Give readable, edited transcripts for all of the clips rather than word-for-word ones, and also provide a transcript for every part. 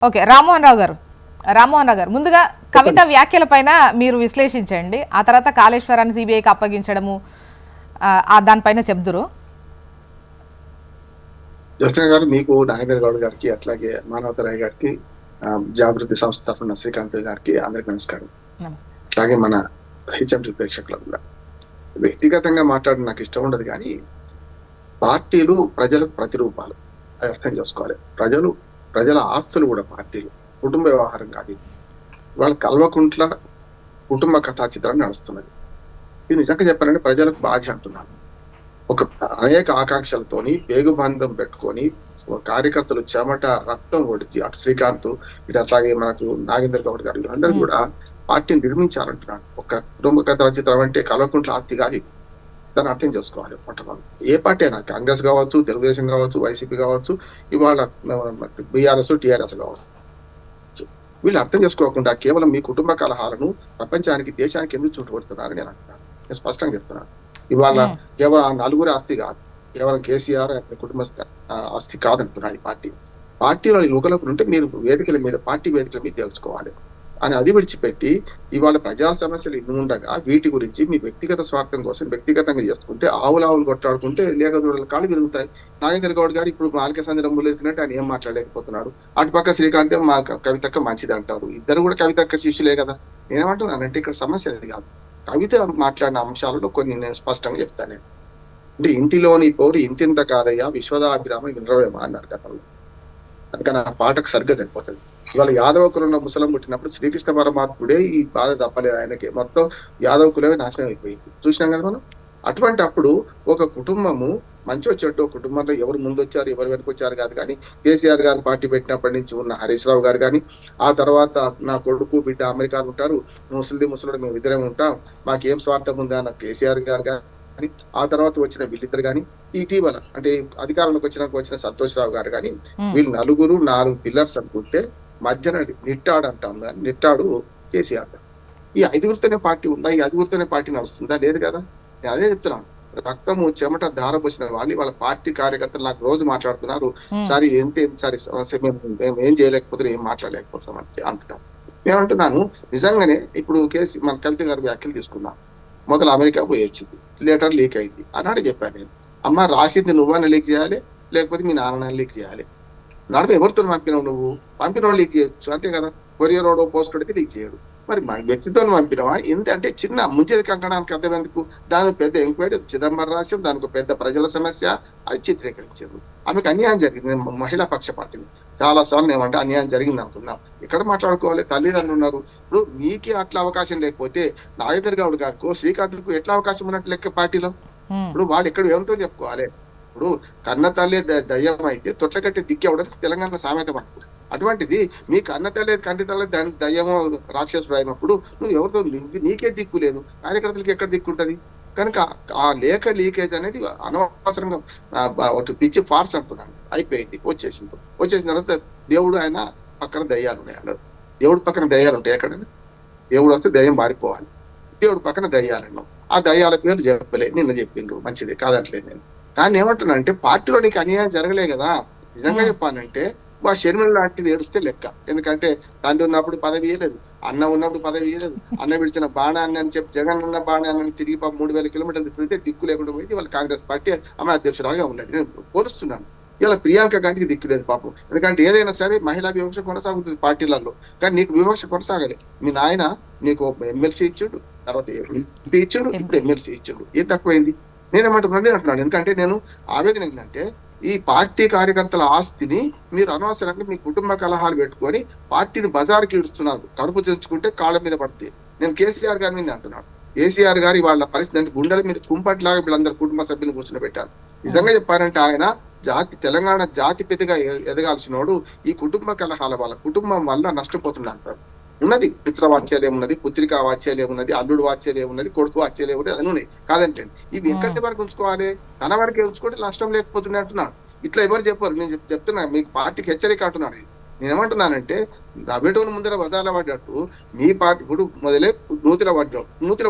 Okay. Rammohan Rao గారు ముందుగా కవిత వ్యాఖ్యల పైన మీరు విశ్లేషించండి. ఆ తర్వాత కాళేశ్వరాన్ని సిబిఐకి అప్పగించడము దానిపైన చెప్దురు. జస్టిన్ గారు, మీకు నాగేంద్ర గౌడ్ గారికి, అట్లాగే మానవతరాయ్ గారికి, జాగృతి సంస్థ తరఫున శ్రీకాంత్ గారికి అందరికి నమస్కారం. అట్లాగే మన హెచ్ఎంటి ప్రేక్షకులకు కూడా. వ్యక్తిగతంగా మాట్లాడడం నాకు ఇష్టం ఉండదు, కానీ పార్టీలు ప్రజలకు ప్రతిరూపాలు, అది అర్థం చేసుకోవాలి. ప్రజల ఆస్తులు కూడా పార్టీలు, కుటుంబ వ్యవహారం కాదు. వాళ్ళ కల్వకుంట్ల కుటుంబ కథా చిత్రాన్ని నడుస్తున్నది. ఇది నిజంగా చెప్పాలంటే ప్రజలకు బాధ అంటున్నాను. అనేక ఆకాంక్షలతోని పేగుబంధం పెట్టుకొని కార్యకర్తలు చెమట రక్తం ఒడిచి, అటు శ్రీకాంత్, ఇటు అట్లాగే మనకు నాగేంద్ర గౌడ్ గారు, అందరూ కూడా పార్టీని నిర్మించాలంటున్నాను. ఒక కుటుంబ కథ చిత్రం అంటే కల్వకుంట్ల ఆస్తి కాదు ఇది. దాన్ని అర్థం చేసుకోవాలి. మొట్టమొదటి ఏ పార్టీ అయినా, కాంగ్రెస్ కావచ్చు, తెలుగుదేశం కావచ్చు, వైసీపీ కావచ్చు, ఇవాళ బీఆర్ఎస్, టీఆర్ఎస్ కావచ్చు, వీళ్ళు అర్థం చేసుకోకుండా కేవలం మీ కుటుంబ కలహాలను ప్రపంచానికి, దేశానికి ఎందుకు చుట్టుపడుతున్నారని నేను అంటున్నాను. నేను స్పష్టంగా చెప్తున్నాను. ఇవాళ కేవలం ఆ నలుగురి ఆస్తి కాదు, కేవలం కేసీఆర్ కుటుంబ ఆస్తి కాదంటున్నాను. ఈ పార్టీలో యువకులకు ఉంటే మీరు వేదికల మీద, పార్టీ వేదికల మీద తెలుసుకోవాలి అని అది విడిచిపెట్టి ఇవాళ ప్రజా సమస్యలు ఇన్ని ఉండగా వీటి గురించి మీ వ్యక్తిగత స్వార్థం కోసం వ్యక్తిగతంగా చేసుకుంటే ఆవులు కొట్టాడుకుంటే లేఖదూడల కాళ్ళు విరుగుతాయి. నాగేంద్ర గౌడ్ గారు ఇప్పుడు మాలిక సందర్భంలో ఎరికినట్టు ఆయన ఏం మాట్లాడలేకపోతున్నాడు. అటుపక్క శ్రీకాంత్ మా కవితక్క మంచిది అంటారు. ఇద్దరు కూడా కవితక్క శిష్యులే కదా. నేనేమంటున్నానంటే ఇక్కడ సమస్య అది కాదు. కవిత మాట్లాడిన అంశాలలో కొన్ని నేను స్పష్టంగా చెప్తాను. అంటే ఇంటిలోని పోరు ఇంతింత కాదయ్యా, విశ్వదాభిరామ వినరవేమా అన్నారు గతంలో. అందుకని ఆ పాటకు సరిగ్గా సరిపోతుంది. ఇవాళ యాదవ కులంలో ముసలం పుట్టినప్పుడు శ్రీకృష్ణ పరమాత్ముడే ఈ బాధ తప్పలేదు ఆయనకి. మొత్తం యాదవ కులమే నాశనం అయిపోయింది. చూసినాం కదా మనం. అటువంటి అప్పుడు ఒక కుటుంబము మంచి చెట్టు కుటుంబంలో ఎవరు ముందు వచ్చారు, ఎవరు వెనక వచ్చారు కాదు. కానీ కేసీఆర్ గారు పార్టీ పెట్టినప్పటి నుంచి ఉన్న హరీష్ రావు గారు కానీ, ఆ తర్వాత నా కొడుకు బిడ్డ అమెరికాలో ఉంటారు, ముసలుడు మేము ఇద్దరే ఉంటాం, మాకేం స్వార్థం ఉందా అన్న కేసీఆర్ గారు కానీ, ఆ తర్వాత వచ్చిన వీళ్ళిద్దరు కానీ, ఇటీవల అంటే అధికారంలోకి వచ్చిన సంతోష్ రావు గారు కానీ, వీళ్ళు నలుగురు 4 పిల్లర్స్ అనుకుంటే మధ్యన నిట్టాడు అంటాం. నిట్టాడు కేసీఆర్ గారు. ఈ 5గురితోనే పార్టీ ఉందా? ఈ 5గురితోనే పార్టీ నడుస్తుందా? లేదు కదా. నేను అదే చెప్తున్నాను. రక్తము చెమట ధారపోసిన వాళ్ళ పార్టీ కార్యకర్తలు నాకు రోజు మాట్లాడుతున్నారు, సరే సరే సమస్య మేము ఏం చేయలేకపోతున్నాం, ఏం మాట్లాడలేకపోతున్నాం అని అంటున్నాను. నేనంటున్నాను నిజంగానే ఇప్పుడు మన కవిత గారి వ్యాఖ్యలు తీసుకున్నాం. మొదలు అమెరికా పోయి వచ్చింది, లెటర్ లీక్ అయింది అన్నాడు. చెప్పాను నేను, అమ్మ రాసింది నువ్వన్నా లీక్ చేయాలి, లేకపోతే మీ నాన్న లీక్ చేయాలి. నడుమ ఎవరితో పంపినావు? నువ్వు పంపిన లీక్ చేయొచ్చు, అంతే కదా. కొరియర్ రోడ్ పోస్ట్ అయితే లీక్ చేయడు. మరి మన వ్యక్తితో పంపినవా? అంటే చిన్న ముంచేది కంకణానికి అర్థం ఎందుకు? దానికి పెద్ద ఎంక్వైరీ, చిదంబరం రాష్ట్రం, దానికి పెద్ద ప్రజల సమస్య, అది చిత్రీకరించారు. ఆమెకు అన్యాయం జరిగింది. మహిళా పక్షపాతిని చాలా సార్లు ఏమంటే అన్యాయం జరిగింది అనుకుందాం. ఎక్కడ మాట్లాడుకోవాలి? తల్లిదండ్రులు ఉన్నారు. ఇప్పుడు మీకే అట్లా అవకాశం లేకపోతే నాగేంద్ర గౌడ్ గారికి, శ్రీకాంత్కు ఎట్లా అవకాశం ఉన్నట్టు లెక్క పార్టీలో? ఇప్పుడు వాళ్ళు ఎక్కడ ఏమిటో చెప్పుకోవాలి. ఇప్పుడు కన్న తల్లి దయ్యం అయితే తొట్లకట్టి దిక్కి అవడానికి తెలంగాణ సామెత మనకు. అటువంటిది మీ కన్న తల్లి కంటి తల్లి దానికి దయ్యమో రాక్షసుడు అయినప్పుడు నువ్వు ఎవరితో, నీకే దిక్కు లేదు, కార్యకర్తలకి ఎక్కడ దిక్కు ఉంటది? కనుక ఆ లేఖ లీకేజ్ అనేది అనవసరంగా పిచ్చి ఫార్స్ అంటున్నాను. అయిపోయింది, వచ్చేసిన తర్వాత దేవుడు ఆయన పక్కన దయ్యాలు ఉన్నాయి అన్నాడు. దేవుడు పక్కన దయ్యాలు ఉంటాయి ఎక్కడైనా? దేవుడు వస్తే దయ్యం మారిపోవాలి. దేవుడు పక్కన దయ్యాలన్నావు. ఆ దయ్యాల పేరు చెప్పలే, నిన్న చెప్పిండ్రు, మంచిది కాదట్లేదు నేను. కానీ ఏమంటున్నా అంటే పార్టీలో నీకు అన్యాయం జరగలే కదా. నిజంగా చెప్పానంటే మా షర్మిల లాంటిది ఏడుస్తే లెక్క. ఎందుకంటే తండ్రి ఉన్నప్పుడు పదవి ఇవ్వలేదు, అన్న ఉన్నప్పుడు పదవి ఇవ్వలేదు, అన్న విడిచిన బాణాన్ని అని చెప్పి జగన్ ఉన్న బాణాన్ని తిరిగి 3000 కిలోమీటర్లు తిరిగితే దిక్కు లేకుండా పోయింది. వాళ్ళ కాంగ్రెస్ పార్టీ ఆమె అధ్యక్షురాలుగా ఉన్నది. నేను పోలుస్తున్నాను. ఇలా ప్రియాంక గాంధీకి దిక్కు లేదు పాపం. ఎందుకంటే ఏదైనా సరే మహిళా వివక్ష కొనసాగుతుంది పార్టీలలో. కానీ నీకు వివక్ష కొనసాగలే. మీ నాయన నీకు ఎమ్మెల్సీ ఇచ్చిండు, తర్వాత ఎంపీ ఇచ్చిండు, ఇప్పుడు ఎమ్మెల్సీ ఇచ్చిండు. ఏం తక్కువైంది? నేనేమంటున్నది అంటున్నాను. ఎందుకంటే నేను ఆవేదన ఏంటంటే ఈ పార్టీ కార్యకర్తల ఆస్తిని మీరు అనవసరంగా మీ కుటుంబ కలహాలు పెట్టుకొని పార్టీని బజారుకి ఇడుస్తున్నారు. కడుపు తెచ్చుకుంటే కాళ్ళ మీద పడుతుంది. నేను కేసీఆర్ గారి మీద అంటున్నాను. కేసీఆర్ గారి వాళ్ళ పరిస్థితి అంటే గుండెల మీద కుంపట్లాగా వీళ్ళందరూ కుటుంబ సభ్యులు కూర్చుని పెట్టారు. నిజంగా చెప్పారంటే ఆయన తెలంగాణ జాతిపితగా ఎదగాల్సినోడు ఈ కుటుంబ కలహాల వల్ల, కుటుంబం వల్ల నష్టపోతున్నా అంటారు. ఉన్నది పుత్ర వాత్సల్యం ఉన్నది, పుత్రికా వాత్సల్యం ఉన్నది, అల్లుడు వాత్సల్యం ఉన్నది, కొడుకు వాత్సల్యం ఉన్నది, అది ఉన్నాయి కాదంటే. ఇవి ఎక్కడి వరకు ఉంచుకోవాలి? తన వరకే ఉంచుకుంటే నష్టం లేకపోతుంది అంటున్నాను. ఇట్లా ఎవరు చెప్పారు? నేను చెప్తున్నా, మీకు పార్టీకి హెచ్చరిక అంటున్నాను. నేను ఏమంటున్నానంటే రబేటోని ముందర బజార్లో పడ్డట్టు మీ పార్టీ ఇప్పుడు మొదలే నూతిలో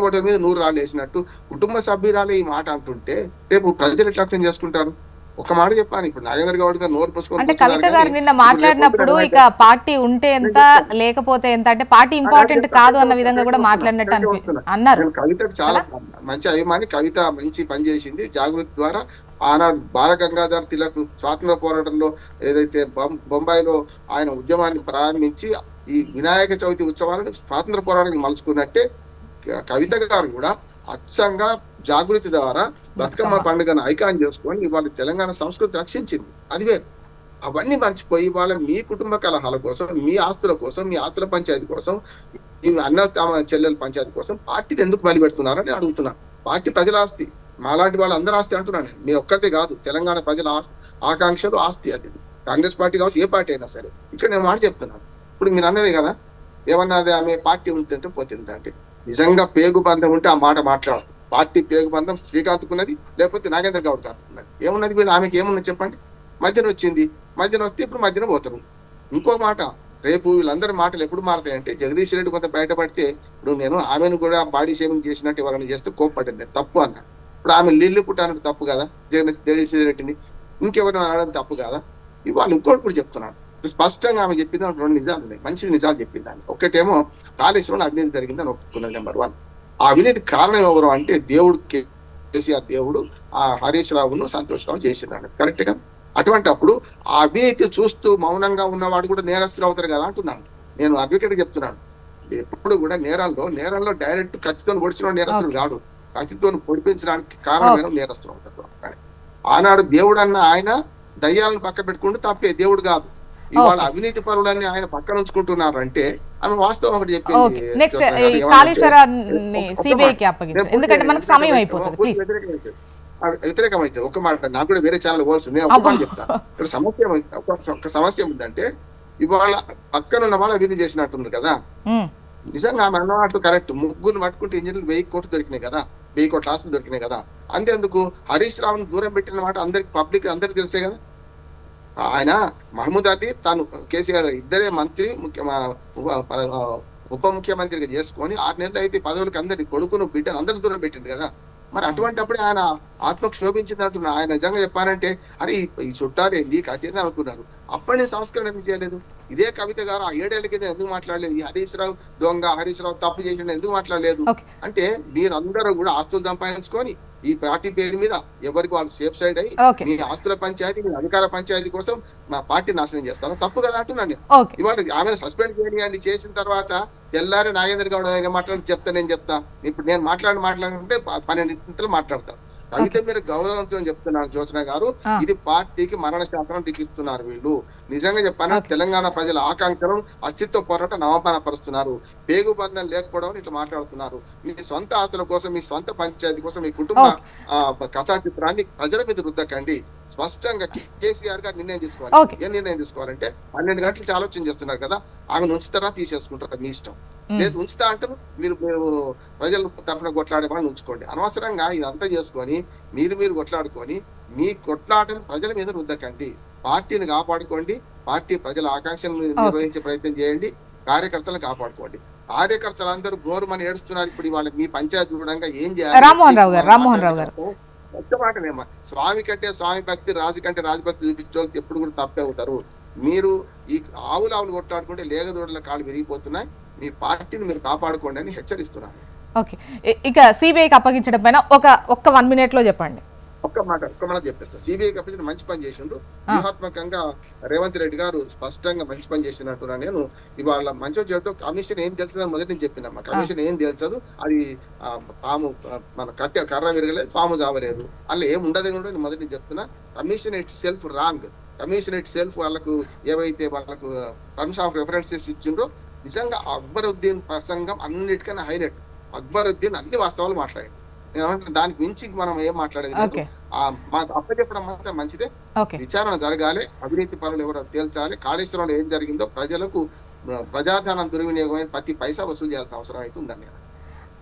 పడ్డ మీద 100 రాళ్ళు వేసినట్టు కుటుంబ సభ్యురాలే ఈ మాట అంటుంటే రేపు ప్రజలు ఎట్లా అర్థం చేసుకుంటారు? ఒక మాట చెప్పాను, ఇప్పుడు నాగేంద్ర గౌడ్ గారు నోరు పుసుకొని అంటే కూర్చున్నారు కవిత గారు కానీ నిన్న ఇప్పుడు మాట్లాడినప్పుడు రేపు ఇక పార్టీ ఉంటే ఎంత లేకపోతే ఎంత అంటే పార్టీ ఇంపార్టెంట్ కాదు అన్న విధంగా కూడా మాట్లాడినట్టు అన్నారు నేను కవితకు చాలా మంచి అభిమాని. కవిత మంచి పని చేసింది జాగృతి ద్వారా. ఆనాడు బాల గంగాధర్ తిలక్ స్వాతంత్ర పోరాటంలో ఏదైతే బొంబాయిలో ఆయన ఉద్యమాన్ని ప్రారంభించి ఈ వినాయక చవితి ఉత్సవాలను స్వాతంత్ర పోరాటానికి మలుచుకున్నట్టే కవిత గారు కూడా అచ్చంగా జాగృతి ద్వారా బతుకమ్మ పండుగను ఐకాన్ చేసుకొని ఇవాళ తెలంగాణ సంస్కృతి రక్షించింది. అది వేరు. అవన్నీ మర్చిపోయి వాళ్ళ మీ కుటుంబ కలహాల కోసం, మీ ఆస్తుల కోసం, మీ ఆస్తుల పంచాయతీ కోసం, మీ అన్న చెల్లెల పంచాయతీ కోసం పార్టీని ఎందుకు బలిపెడుతున్నారని అడుగుతున్నాను. పార్టీ ప్రజల ఆస్తి, మాలాంటి వాళ్ళ అందరి ఆస్తి అంటున్నాను. మీరు ఒక్కరితే కాదు, తెలంగాణ ప్రజల ఆకాంక్షలు ఆస్తి. అది కాంగ్రెస్ పార్టీ కావచ్చు, ఏ పార్టీ అయినా సరే. ఇక్కడ నేను మాట చెప్తున్నాను. ఇప్పుడు మీరు అన్నదే కదా, ఏమన్నది ఆమె పార్టీ ఉంటుంటే పోతుంది అంటే, నిజంగా పేగు బంధం ఉంటే ఆ మాట మాట్లాడదు. పార్టీ పేగు బంధం శ్రీకాంత్కున్నది, లేకపోతే నాగేంద్ర గౌడ్ గారు ఉన్నది. ఏమున్నది వీళ్ళు, ఆమెకి ఏమున్నది చెప్పండి? మధ్యన వచ్చింది, మధ్యన వస్తే ఇప్పుడు మధ్యన పోతారు. ఇంకో మాట, రేపు వీళ్ళందరి మాటలు ఎప్పుడు మారతాయంటే, జగదీష్ రెడ్డి కొంత బయటపడితే, ఇప్పుడు నేను ఆమెను కూడా బాడీ షేమింగ్ చేసినట్టు ఎవరైనా చేస్తే కోప్పడ్డాను, తప్పు అన్నా. ఇప్పుడు ఆమె లిల్లు పుట్టానంటే తప్పు కదా, జగదీష్ రెడ్డిని ఇంకెవరైనా అనడం తప్పు కదా. ఇవాళ ఇంకోటి కూడా చెప్తున్నాను, స్పష్టంగా ఆమె చెప్పింది రెండు నిజాలు ఉన్నాయి, మంచి నిజాలు చెప్పింది. ఆమె ఒకటేమో కాళేశ్వరంలో అవినీతి జరిగిందని ఒప్పుకున్నాను, నెంబర్ 1. ఆ అవినీతి కారణం ఎవరు అంటే దేవుడు, కేసీఆర్ దేవుడు ఆ హరీష్ రావును సంతోష్ రావు చేసింది, కరెక్ట్ గా. అటువంటి అప్పుడు ఆ అవినీతి చూస్తూ మౌనంగా ఉన్నవాడు కూడా నేరస్తులు అవుతారు కదా అంటున్నాను. నేను అడ్వకేట్ చెప్తున్నాను, ఎప్పుడు కూడా నేరాల్లో డైరెక్ట్ కత్తితో పొడిచిన నేరస్తుడు కాదు, కత్తితో పొడిపించడానికి కారణమైన నేరస్తులు అవుతారు. ఆనాడు దేవుడు అన్న ఆయన దయ్యాలను పక్క పెట్టుకుంటూ తప్పే, దేవుడు కాదు. ఇవాళ అవినీతి పరులని ఆయన పక్కన ఉంచుకుంటున్నారు అంటే ఆమె వాస్తవం ఒకటి చెప్పింది. నెక్స్ట్ కాళేశ్వరాన్ని సిబిఐకి అప్పగించారు, ఎందుకంటే మనకు సమయం అయిపోతుంది. వ్యతిరేకమైతే ఒక మాట, నాకు కూడా వేరే ఛానల్ పోవాల్సింది, నేను ఒక మాట చెప్తాను. ఇక్కడ ఒక సమస్య ఉందంటే, ఇవాళ పక్కన ఉన్న వాళ్ళు అభివృద్ధి చేసినట్టుంది కదా. నిజంగా ఆమె అన్నట్లు కరెక్ట్. ముగ్గురు పట్టుకుంటే ఇంజనీర్లు 1000 కోట్లు దొరికినాయి కదా, 1000 కోట్ల ఆస్తులు దొరికినాయి కదా. అంతేందుకు హరీష్ రావును దూరం పెట్టిన మాట అందరికి, పబ్లిక్ అందరికి తెలిసే కదా. ఆయన మహమూద్ అలీ తాను కేసీఆర్ ఇద్దరే మంత్రి, ఉప ముఖ్యమంత్రిగా చేసుకొని 6 నెలలు అయితే పదవులకు అందరి కొడుకును బిడ్డను అందరి దూరం పెట్టిండు కదా. మరి అటువంటిప్పుడే ఆయన ఆత్మకు శోభించింది అంటున్నా. ఆయన నిజంగా చెప్పారంటే అరే ఈ చుట్టాలు ఏంది కథ ఏంది అనుకున్నారు. అప్పటి సంస్కరణ ఎందుకు చేయలేదు? ఇదే కవిత గారు ఆ 7 ఏళ్ల కింద ఎందుకు మాట్లాడలేదు? ఈ హరీష్ రావు దొంగ, హరీష్ రావు తప్పు చేసిన ఎందుకు మాట్లాడలేదు? అంటే మీరందరూ కూడా ఆస్తులు సంపాదించుకొని ఈ పార్టీ పేరు మీద ఎవరికి వాళ్ళు సేఫ్ సైడ్ అయ్యి మీ ఆస్తుల పంచాయతీ, మీ అధికార పంచాయతీ కోసం మా పార్టీ నాశనం చేస్తాను. తప్పు కదా అంటున్నాను. ఇవాళ ఆమెను సస్పెండ్ చేయండి, చేసిన తర్వాత తెల్లారి నాగేంద్ర గౌడ్ మాట్లాడి చెప్తా, నేను చెప్తా. ఇప్పుడు నేను మాట్లాడుతుంటే 12 ఇంతలు మాట్లాడతాను. కవిత మీరు గౌరవంతో చెప్తున్నారు జ్యోత్స్న గారు, ఇది పార్టీకి మరణ శాసనం లిఖిస్తున్నారు వీళ్ళు. నిజంగా చెప్పాను, తెలంగాణ ప్రజల ఆకాంక్షలను అస్తిత్వ పోరాటం నవమానపరుస్తున్నారు. పేగు బంధం లేకపోవడం ఇట్లా మాట్లాడుతున్నారు. మీ సొంత ఆస్తుల కోసం, మీ సొంత పంచాయతీ కోసం, మీ కుటుంబ కథా చిత్రాన్ని ప్రజల మీద రుద్దకండి. స్పష్టంగా కేసీఆర్ గారు నిర్ణయం తీసుకోవాలి. ఏం నిర్ణయం తీసుకోవాలంటే 12 గంటలు ఆలోచన చేస్తున్నారు కదా, ఆమెను ఉంచుతారా తీసేసుకుంటారా మీ ఇష్టం. లేదు ఉంచుతా అంటారు, మీరు ప్రజల తరఫున కొట్లాడే వాళ్ళని ఉంచుకోండి. అనవసరంగా ఇదంతా చేసుకొని మీరు కొట్లాడుకొని మీ కొట్లాటను ప్రజల మీద రుద్దకండి. పార్టీని కాపాడుకోండి, పార్టీ ప్రజల ఆకాంక్షలను నిర్వహించే ప్రయత్నం చేయండి, కార్యకర్తలను కాపాడుకోండి. కార్యకర్తలందరూ గోరుమని ఏడుస్తున్నారు. ఇప్పుడు వాళ్ళకి మీ పంచాయతీ చూడంగా ఏం చేయాలి? రామ్మోహన్ రావు గారు ఒక్క మాటనేమో, స్వామి కంటే స్వామి భక్తి, రాజు కంటే రాజభక్తి చూపించే ఎప్పుడు కూడా తప్పే అవుతారు. మీరు ఈ ఆవులు కొట్లాడుకుంటే లేగదూడల కాళ్ళు విరిగిపోతున్నాయి. మీ పార్టీని మీరు కాపాడుకోండి అని హెచ్చరిస్తున్నారు. ఓకే, ఇక సిబిఐకి అప్పగించడం పైన ఒక్క 1 minute లో చెప్పండి. ఒక్క మాట చెప్పేస్తా. సిబిఐకి అప్పగించిన మంచి పని చేసిండ్రు. వ్యూహాత్మకంగా రేవంత్ రెడ్డి గారు స్పష్టంగా మంచి పని చేసినట్టున్నా. నేను ఇవాళ మంచి చెట్టు కమిషన్ ఏం తెలుస్తుందని మొదటి నేను చెప్పినమ్మా. కమిషన్ ఏం తెలుసదు, అది పాము మన కర్ర విరగలేదు, పాము జావలేదు, అలా ఏం ఉండదని కూడా నేను మొదటి చెప్తున్నా. Commission it self wrong. Commission it self వాళ్ళకు ఏవైతే వాళ్ళకు టర్మ్స్ ఆఫ్ రెఫరెన్సెస్ ఇచ్చిండ్రో, నిజంగా అక్బరుద్దీన్ ప్రసంగం అన్నిటికన్నా హైలైట్. అక్బరుద్దీన్ అన్ని వాస్తవాలు మాట్లాడాడు. నేను దానికి మించి మనం ఏం మాట్లాడేది లేదు. అప్పచెప్పడం మాత్రం మంచిదే. విచారణ జరగాలి, అవినీతి పనులు ఎవరో తేల్చాలి. కాళేశ్వరంలో ఏం జరిగిందో ప్రజలకు ప్రజాధనం దుర్వినియోగమైన ప్రతి పైసా వసూలు చేయాల్సిన అవసరం అయితే ఉందని